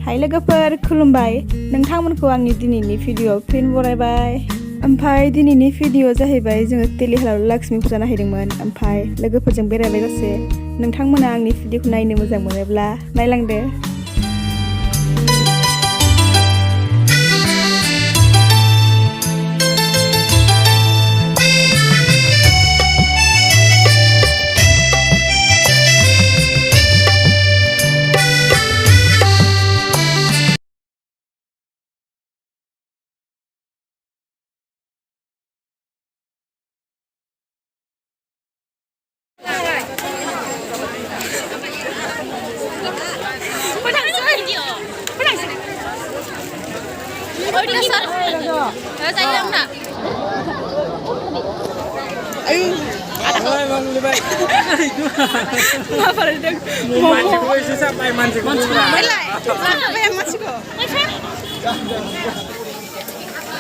हाय लोगोफोर खुलुमबाय नोंथांमोनखौ आंनि दिनैनि भिडिअ फिन बरायबाय ओमफ्राय दिनैनि भिडिअ जाहैबाय जोङो टेलिहलाव लक्ष्मी फुजा नायहैदोंमोन ओमफ्राय लोगोफोरजों बेरायबाय दसे नोंथांमोना आंनि भिडिअखौ नायनो मोजां मोनोब्ला नायलांदो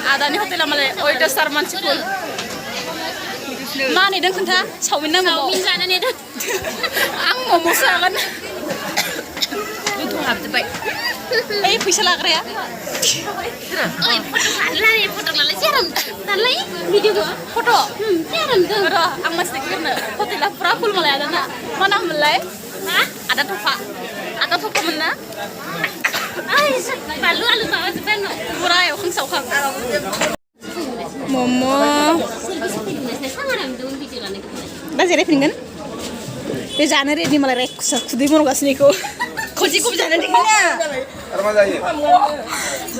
Adani hotel malah, order sar mancikul. Mana nih kentah? Cawmin nama. Cawmin sana nih dah. Ang mau musa kan? Itu habis baik. Bisa lah kerja. Oh, foto lala siaran. Lala video gua. Foto. Siaran tuh. Foto. Ang masih kena. Hotel lah purapul malah ada na. Mana mulai? Ada tofa. Ada tofa mana? Balu alu bawa sebenarnya. Murah ya, kang saukang. Momo. Bazir apa nih? Bejalan ready malah rek kudi mau nggak sini ko. Koji ko bejalan di mana?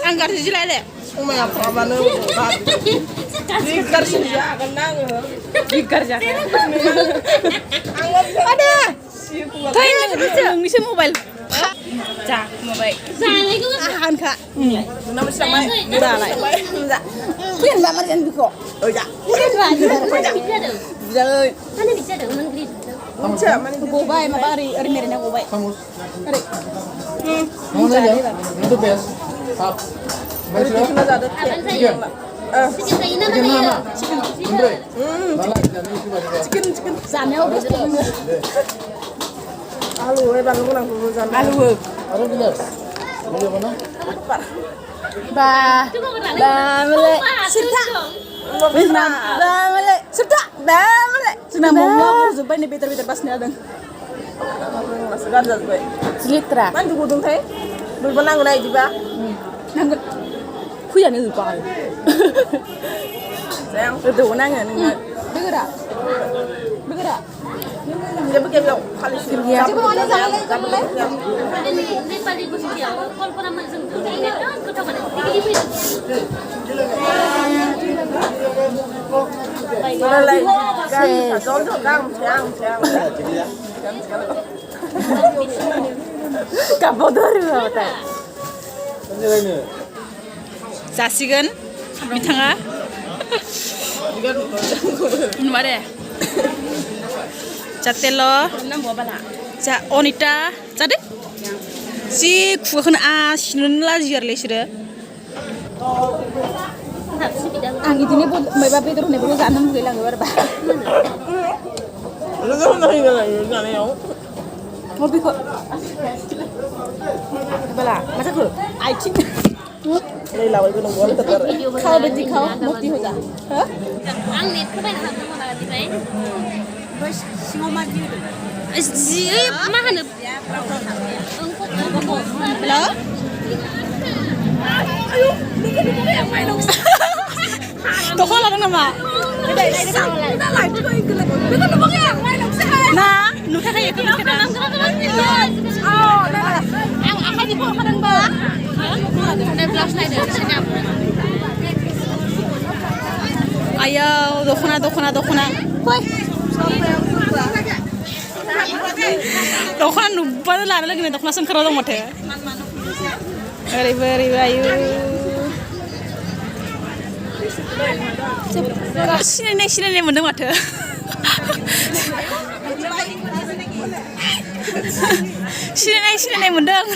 Anggar sih lah deh. Umay apa mana? Bikar sih ya, kan nang. Bikar jangan. Ada. Kain nggak mobile. Cak mobile. Ahan kak. Nama siapa? Udah lah. Punya banget kan biko. Oh ya. Jangan. Mana bisa dong menggrid. Bisa. Gobay mabari. Ari meron na gobay. Ari. Mana ya? Itu best. Hap. Mari kita ada. Chicken. Chicken mana? Chicken. Chicken. Sana ubus tu. Alu, balu kurang kurusan. Alu. Alu benar. Boleh mana? Bah. Mele. Serta. Mele. Serta. Mele. Sudah mau aku zubai ni beter pas ni ada. Segar zubai. Selitra. Mana tu dong teh? Dulu nang naik juga. Nang. Kuya ni zubai. Sayang. Tu nang ni. Bergerak. Bergerak. Dia pakai biar kali sih. Coba mana jangan lagi. Ini paling bagus dia. Kalau pernah masuk tu, ini kan kita mana? Mana lagi? Kan, contoh kan, siang. Kabodoh apa? Jasigan, bitanga. Mana? Jatelo, ja Onita, jadi si kuahkan asin lagi arle sih deh. Ang itu ni pun, mereka itu ni pun jangan mungkin lagi berapa. Lalu nanti nanti yang, mau biko, bela, macam tu, aicing. Ini lawai tu nunggu orang terter. Kau beti kau, mukti hoja. Ang ni, kau mana nak mana lagi ni? Bos, semua maju. Mana? Hello? Ayo, ni yang main dong. Toko lah nama. Kita live tu ikut lagi. Kita nampak yang main dong sih. Nah, lu kata ikut kita. Oh, nah. Ang akan dibawa ke dalam bawah. Ada belas lain dari sini. Ayo, dokuna. Boy. Dokuna lupa tu lah lagi ni dokuna sengkara dong mate. Beri ayu. Sini mendeng mate. Sini mendeng.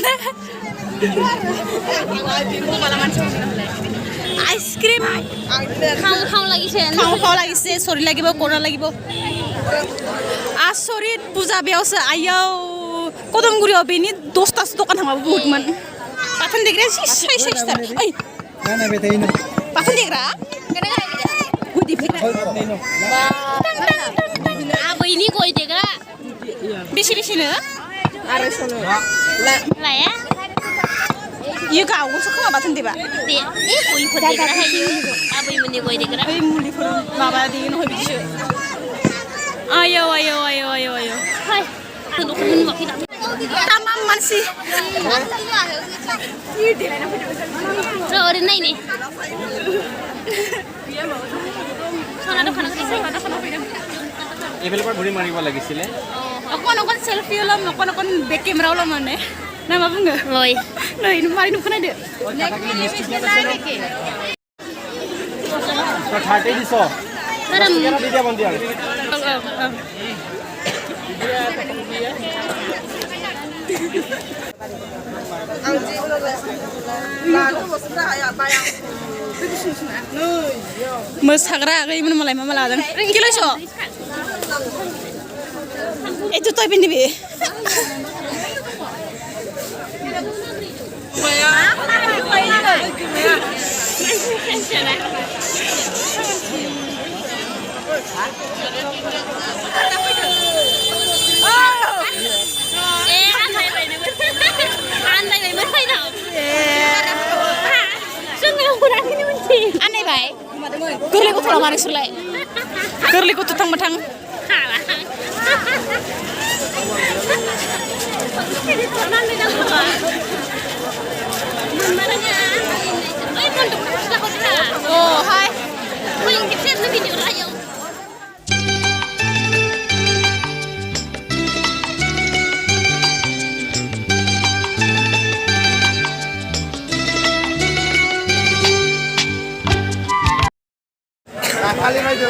Ice cream. Kau lagi sih. Sorry lagi bo, corona lagi bo. Sorry, puja biasa ayau. Kodong guri abini 10 tas dokan hama buat man. बाथोन देग्राया जि size साइजथार ओइ नायबाय थायो नों बाथोन देग्रा गुदि फेग्रा आबैनि गय देग्रा बेसे बेसेनो 250 लाया इयो गावगोनसो खोमा बाथोन देबा दे गयफोर देग्रा हायो आबैमोननि गय देग्रा ओइ मुलिफोर माबा देनो होय बिदिसो आयौ आयौ आयौ आयौ आयौ हाय दख'न नुवाखै दा तामाम मानसि ओरैनो नायनि सना दखानाव फैदों এইফালৰ পৰা ঘূৰি মাৰিব লাগিছিলে অকণ অকণ চেলফি ওলাম অকণ অকণ বেক কেমেৰা ওলাম মানে না मा बुङो ओइ नै मारै नुखोनायदो 30 দিছ आराम দি দিয়া বন্ধি আৰু मोसाग्रा आगैमोन मालाय मा लादों किल'स' itu toy pindi bi aneh bay gourlay gotol mari sulai gourlay gotol tang matang oh hai খালি BeiDou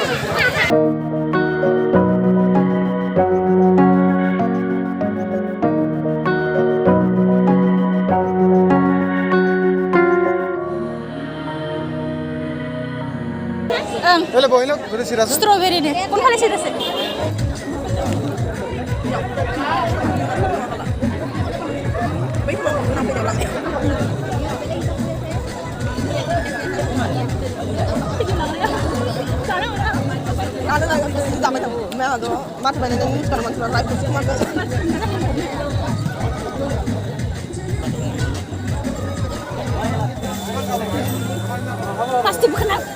Boleh bawa ini, boleh sirah. strawberry deh pun kali sih rasa pasti bukan aku.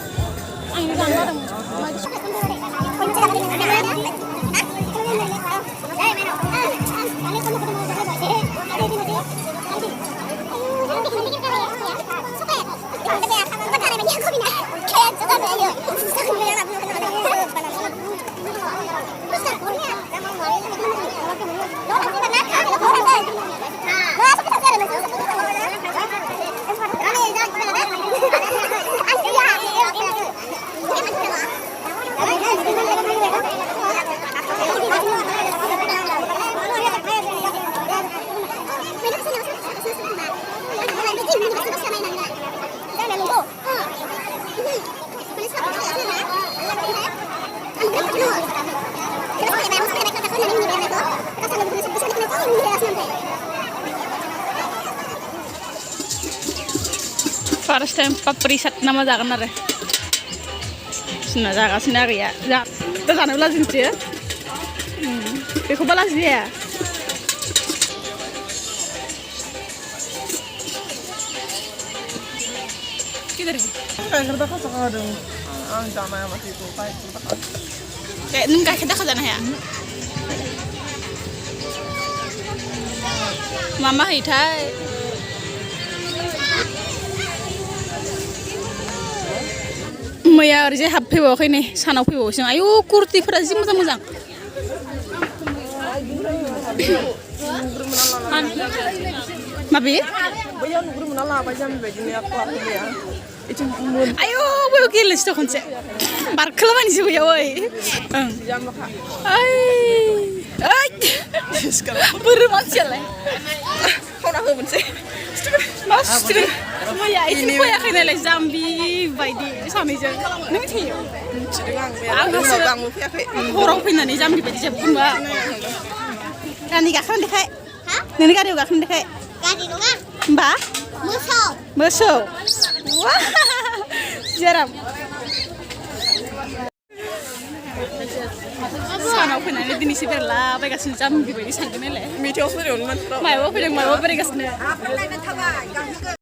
First time papriset nama jagan nare. Sina jaga sina ya. Ja, jagan ulah sini ya. Aku balas dia. Kider. Kayak kerja kau sekarang, sama yang masih itu kayak kerja. Kayak nunggu kita kerja ya. Mama hitai. मैया ओरैजाय हाबफैबावाखै नै सानाव फैबावोसो आयु कुर्तिफोरा जि मोजां मोजां माबे बैयाव नुग्रोमोना लाबाय जामि बायदिनो आयु बैयाव गेलेनोसै थ' खनसे बारखोलाबायनोसै बैयाव ओइ ओं ओइ बोरो मानसियालाय खावना होबोनोसै मा सुथुर मैया इथिं फैयाखै नालाय जाम्बि बायदि सानैजों नों मिथियो आंबो फैयाखै हराव फैनानै जाम्बि बायदि जेबो बुंबा गारि गाखोनो देखाय नोंनि गारियाव गाखोनो देखाय गारि नङा होमबा मोसौ मोसौ जेराव सानाव फैनानै दिनैसो बेरलाबायगासिनो जाम्बि बायदि सानदों नालाय मेथाइआवसो बेरायनो मानसिफ्रा मायाबा फैदों मायाबा बेरायगासिनो